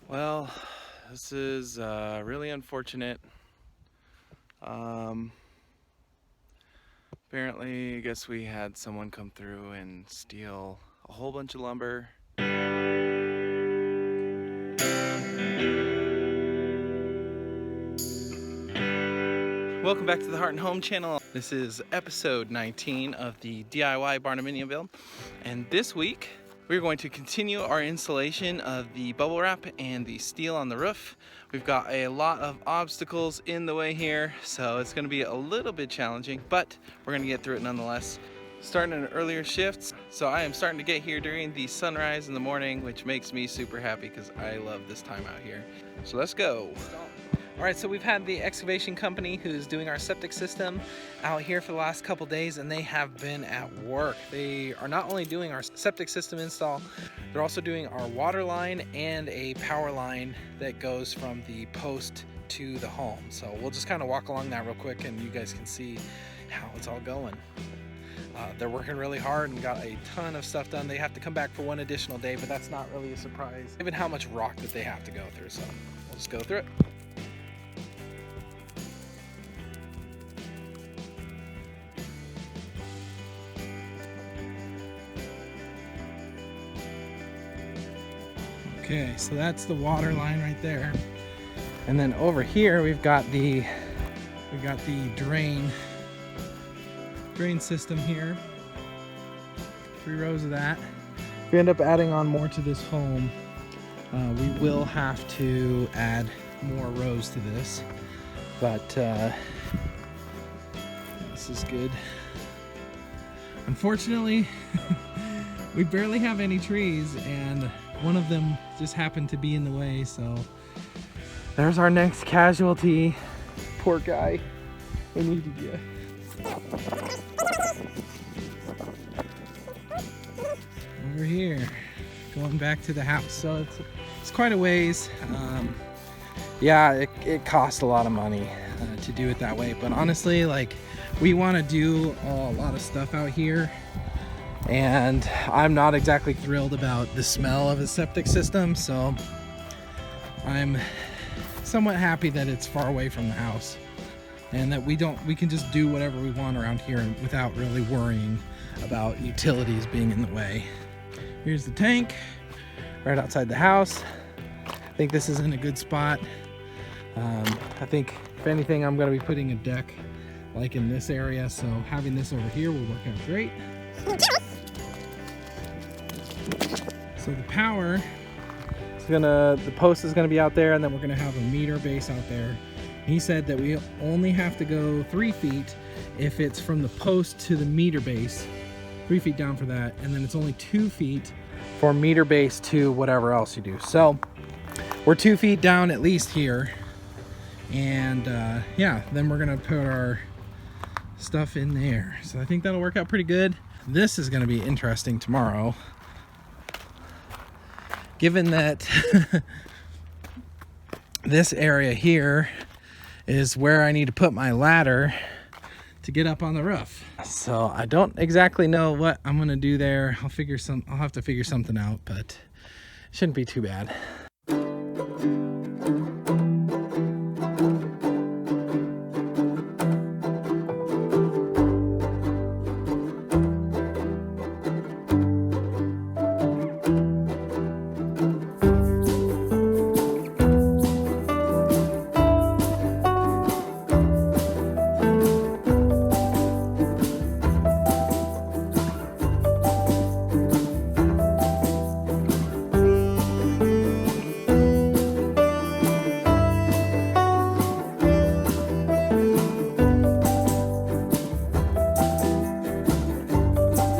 Well, this is really unfortunate. Apparently, I guess we had someone come through and steal a whole bunch of lumber. Welcome back to the Heart and Home channel. This is episode 19 of the DIY Barndominium build. And this week, we're going to continue our installation of the bubble wrap and the steel on the roof. We've got a lot of obstacles in the way here, so it's gonna be a little bit challenging, but we're gonna get through it nonetheless. Starting an earlier shift, so I am starting to get here during the sunrise in the morning, which makes me super happy because I love this time out here. So let's go. All right, so we've had the excavation company who's doing our septic system out here for the last couple days, and they have been at work. They are not only doing our septic system install, they're also doing our water line and a power line that goes from the post to the home. So we'll just kind of walk along that real quick and you guys can see how it's all going. They're working really hard and got a ton of stuff done. They have to come back for one additional day, but that's not really a surprise given how much rock that they have to go through. So we'll just go through it. Okay, so that's the water line right there. And then over here we've got the drain system here. 3 rows of that. If we end up adding on more to this home, we will have to add more rows to this. But this is good. Unfortunately, we barely have any trees, and one of them just happened to be in the way, so there's our next casualty. Poor guy. We needed you. Over here, going back to the house. So it's quite a ways. Yeah, it costs a lot of money to do it that way, but honestly, like, we want to do a lot of stuff out here. And I'm not exactly thrilled about the smell of a septic system, so I'm somewhat happy that it's far away from the house and that we can just do whatever we want around here without really worrying about utilities being in the way. Here's the tank right outside the house. I think this is in a good spot. I think if anything, I'm going to be putting a deck like in this area, so having this over here will work out great. So the power is the post is gonna be out there, and then we're gonna have a meter base out there. He said that we only have to go 3 feet if it's from the post to the meter base, 3 feet down for that, and then it's only 2 feet for meter base to whatever else you do. So we're 2 feet down at least here, and yeah, then we're gonna put our stuff in there. So I think that'll work out pretty good. This is going to be interesting tomorrow, given that this area here is where I need to put my ladder to get up on the roof. So I don't exactly know what I'm going to do there. I'll have to figure something out, but it shouldn't be too bad.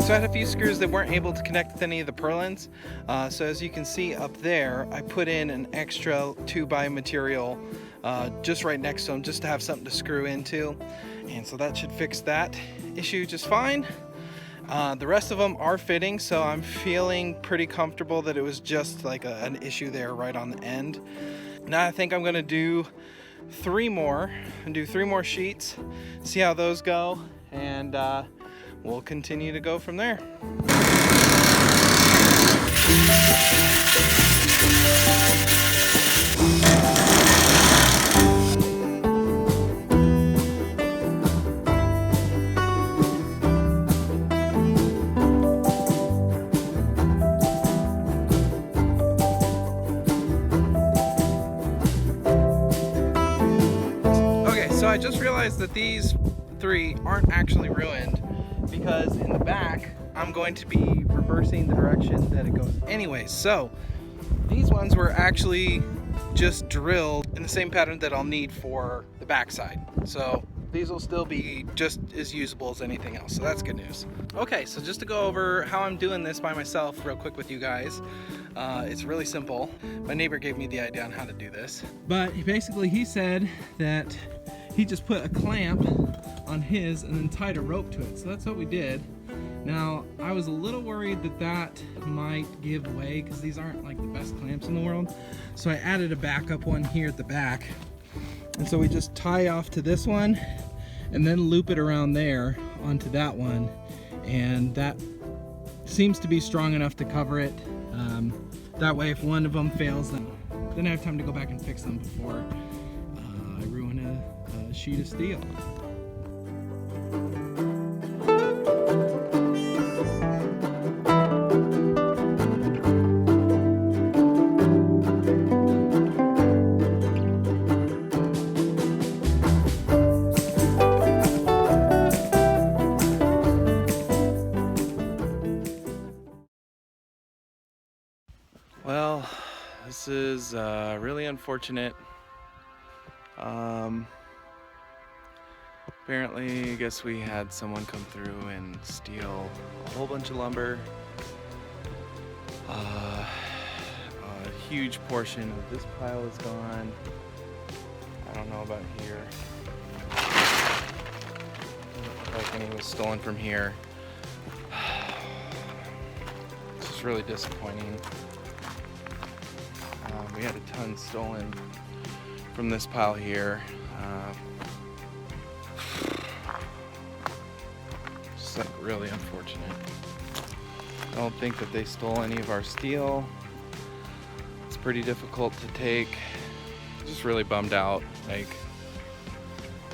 So I had a few screws that weren't able to connect with any of the purlins. So as you can see up there, I put in an extra 2x material just right next to them, just to have something to screw into. And so that should fix that issue just fine. The rest of them are fitting, so I'm feeling pretty comfortable that it was just like an issue there right on the end. Now I think I'm gonna do 3 more and do 3 more sheets, see how those go, and we'll continue to go from there. I just realized that these 3 aren't actually ruined, because in the back I'm going to be reversing the direction that it goes anyways. So these ones were actually just drilled in the same pattern that I'll need for the backside. So these will still be just as usable as anything else, so that's good news. Okay, so just to go over how I'm doing this by myself real quick with you guys. It's really simple. My neighbor gave me the idea on how to do this. But basically he said that he just put a clamp on his and then tied a rope to it. So that's what we did. Now, I was a little worried that that might give way because these aren't like the best clamps in the world. So I added a backup one here at the back. And so we just tie off to this one and then loop it around there onto that one. And that seems to be strong enough to cover it. That way if one of them fails, then I have time to go back and fix them before I ruin a sheet of steel. Well, this is really unfortunate. Apparently, I guess we had someone come through and steal a whole bunch of lumber. A huge portion of this pile is gone. I don't know about here. Doesn't look like any was stolen from here. It's just really disappointing. We had a ton stolen from this pile here. Just like really unfortunate. I don't think that they stole any of our steel. It's pretty difficult to take. Just really bummed out. Like,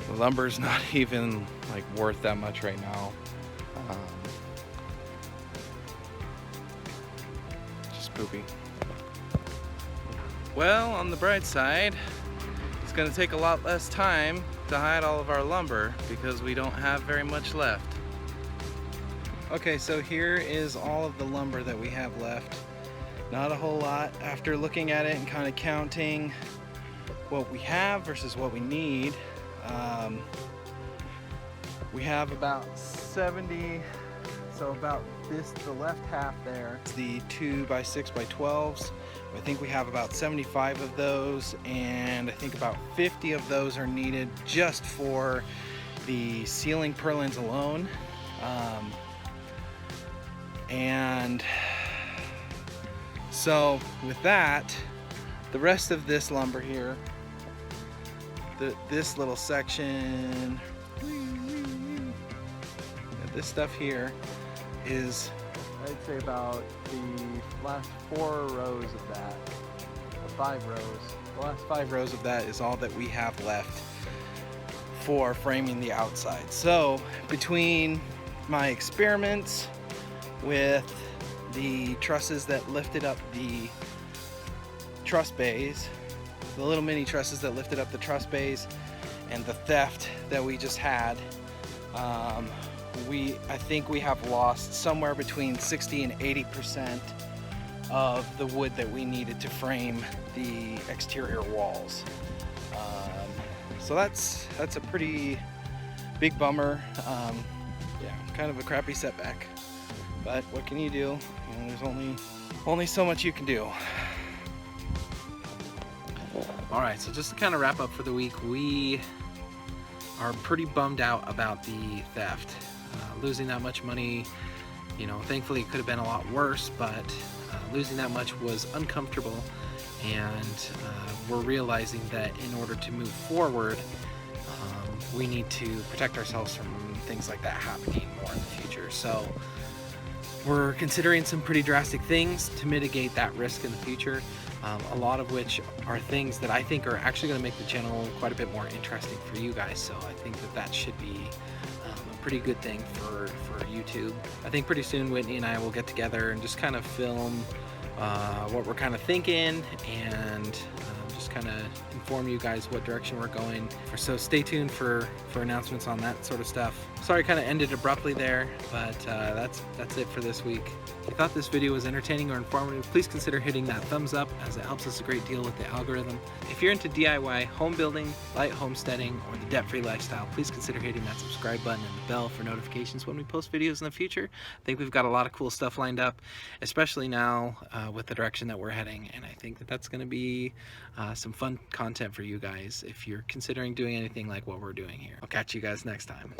the lumber's not even like worth that much right now. Just poopy. Well, on the bright side, it's going to take a lot less time to hide all of our lumber because we don't have very much left. Okay, so here is all of the lumber that we have left. Not a whole lot. After looking at it and kind of counting what we have versus what we need, we have about 70. So about this, the left half there, the 2x6x12s. I think we have about 75 of those, and I think about 50 of those are needed just for the ceiling purlins alone. And so with that, the rest of this lumber here, this little section, this stuff here is, I'd say about the last 4 rows of that, or 5 rows. The last 5 rows of that is all that we have left for framing the outside. So between my experiments with the trusses that lifted up the truss bays, the little mini trusses that lifted up the truss bays, and the theft that we just had, I think we have lost somewhere between 60 and 80% of the wood that we needed to frame the exterior walls. So that's a pretty big bummer. Yeah, kind of a crappy setback. But what can you do? You know, there's only so much you can do. All right, so just to kind of wrap up for the week, we are pretty bummed out about the theft. Losing that much money, you know, thankfully it could have been a lot worse, but losing that much was uncomfortable, and we're realizing that in order to move forward, we need to protect ourselves from things like that happening more in the future. So we're considering some pretty drastic things to mitigate that risk in the future, a lot of which are things that I think are actually going to make the channel quite a bit more interesting for you guys. So I think that should be a pretty good thing for YouTube. I think pretty soon Whitney and I will get together and just kind of film what we're kind of thinking, and just just kind of inform you guys what direction we're going. So stay tuned for announcements on that sort of stuff. Sorry, kind of ended abruptly there, but that's it for this week. If you thought this video was entertaining or informative, please consider hitting that thumbs up, as it helps us a great deal with the algorithm. If you're into DIY, home building, light homesteading, or the debt-free lifestyle, please consider hitting that subscribe button and the bell for notifications when we post videos in the future. I think we've got a lot of cool stuff lined up, especially now with the direction that we're heading, and I think that that's going to be some fun content for you guys if you're considering doing anything like what we're doing here. I'll catch you guys next time.